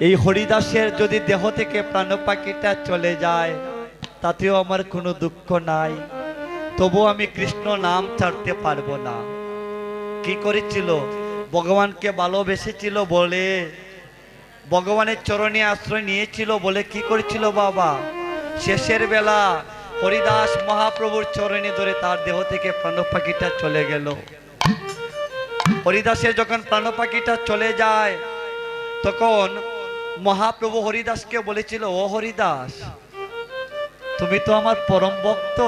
এই হরিদাসের যদি দেহ থেকে প্রাণ পাখিটা চলে যায় তাতেও আমার কোনো দুঃখ নাই, তবু আমি কৃষ্ণ নাম ছাড়তে পারবো না। কি করেছিল? ভগবানকে ভালোবেসেছিল বলে, ভগবানের চরণে আশ্রয় নিয়েছিল বলে কি করেছিল বাবা? শেষের বেলা হরিদাস মহাপ্রভুর চরণে ধরে তার দেহ থেকে প্রাণ পাখিটা চলে গেল। হরিদাসের যখন প্রাণ পাখিটা চলে যায় তখন মহাপ্রভু হরিদাসকে বলেছিল, ও হরিদাস, তুমি তো আমার পরম ভক্ত।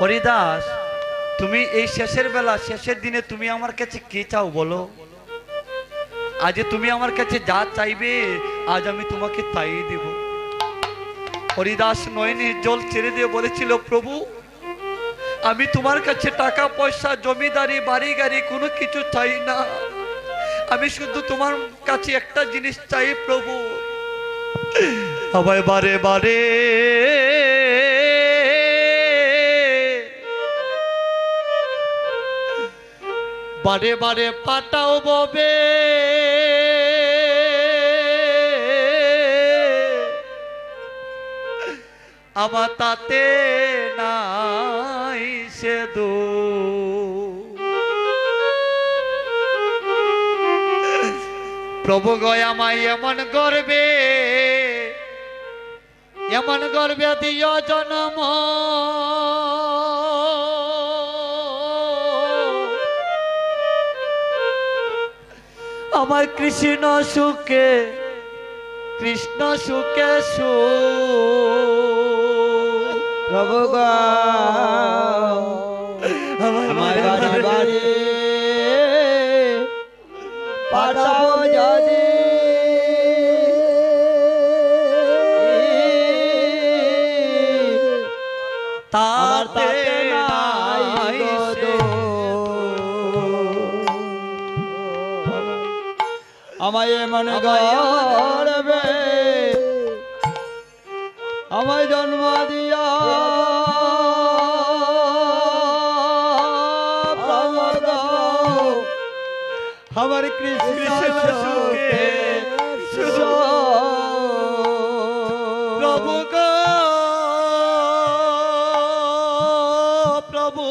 হরিদাস, তুমি এই শেষের বেলা, শেষের দিনে তুমি আমার কাছে কি চাও বলো? আজ তুমি আমার কাছে যা চাইবে আজ আমি তোমাকে তাই দেব। হরিদাস নয়নের জল ছেড়ে দিয়ে বলেছিল, প্রভু, আমি তোমার কাছে টাকা পয়সা জমিদারি বাড়ি গাড়ি কোনো কিছু চাই না, আমি শুধু তোমার কাছে একটা জিনিস চাই প্রভু। আবার বারে বারে বারে বারে পাঠাও ববে, আমার তাতে নাই সে দু। প্রভু গয় আমায় এমন গর্বে দিও জনম, আমার কৃষ্ণ সুখে সু। প্রভু গো আমায় বাড়ি বাড়ি পাঠাও যদি, তাতে নাই সে আমায় মনে গর্বে আমায় জন্ম দিয়া আমার কৃষ্ণ সুখে প্রভু গো প্রভু,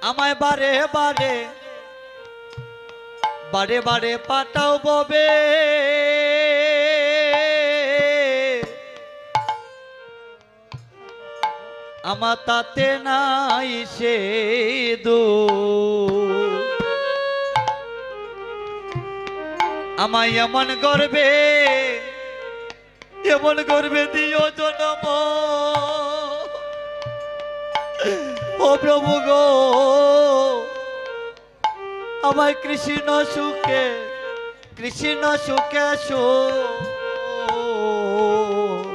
আমায় বারে বারে পাঠাও ববে, আমার তাতে নাই সে দু। আমায় এমন গর্বে দিও জনম, ও প্রভু গো আমায় কৃষ্ণ সুখে সু।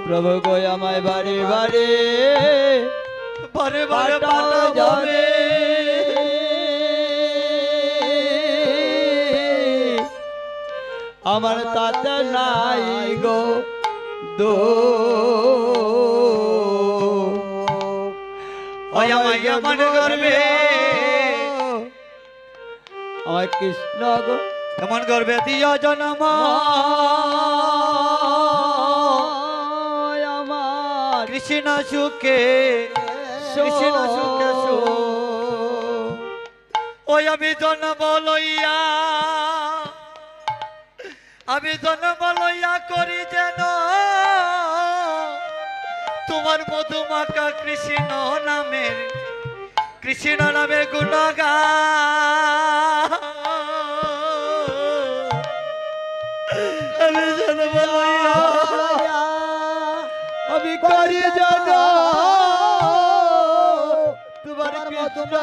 প্রভু গো আমায় বাড়ি বাড়ি বারে পাঠাও যাবে, আমার তাতে নাই গো দো। আমায় এমন গর্বে আমার কৃষ্ণ গো এমন গর্বে দিও জনম, আমার কৃষ্ণ সুখে সু। ওই আমি জন্ম লইয়া করি যেন তোমার মধুমাখা কৃষ্ণ নামের গুণগান। আমি জন্ম লইয়া আমি করি যেন তোমার কৃষ্ণ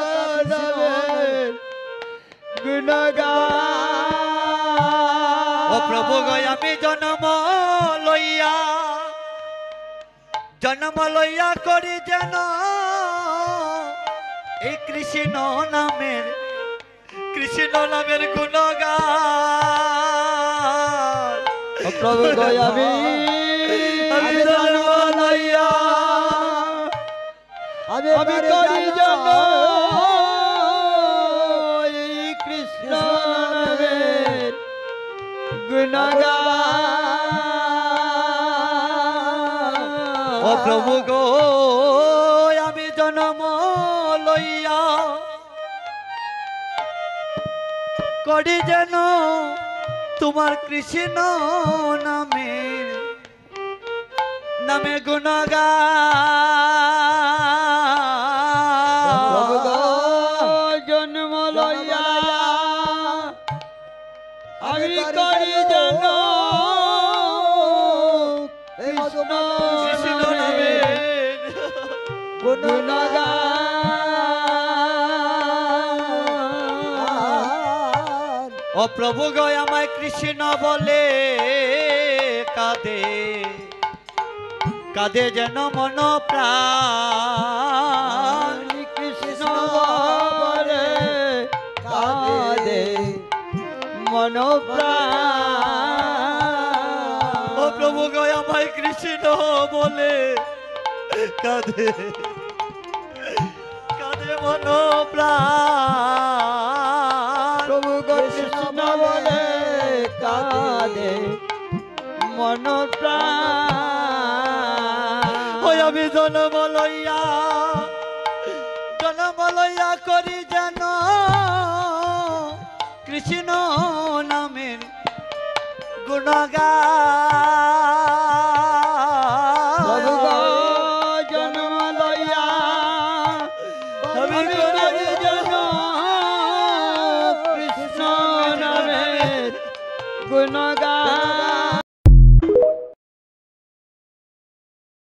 নামের গুণগান। ও প্রভু গয় আমি জন্ম লইয়া করি যেন এই কৃষ্ণ নামের গুণগান। ও প্রভু গয় আমি জন্ম লইয়া আমি করি যেন এই কৃষ্ণ নামের প্রভু গো আমি জন্ম লইয়া করি যেন তোমার কৃষ্ণ নামে নামে প্রভু গুণগান গো জন্ম লইয়া আমি করি যেন কৃষ্ণ কৃষ্ণ নামে নামে গুণগান। ও প্রভু গো আমায় কৃষ্ণ বলে কাঁদে কাঁদে যেন মন প্রাণ কৃষ্ণ বলে কাঁদে মন প্রাণ। ও প্রভু গো আমায় কৃষ্ণ বলে কাঁদে কাঁদে মন প্রাণ প্রভু গো কৃষ্ণ বলে কাঁদে মন প্রাণ। ওই আমি জন্ম লইয়া করি যেন কৃষ্ণ নামের প্রভু গো গুণগান জন্ম লইয়া আমি আমি করি যেন কৃষ্ণ নামের গুণগান।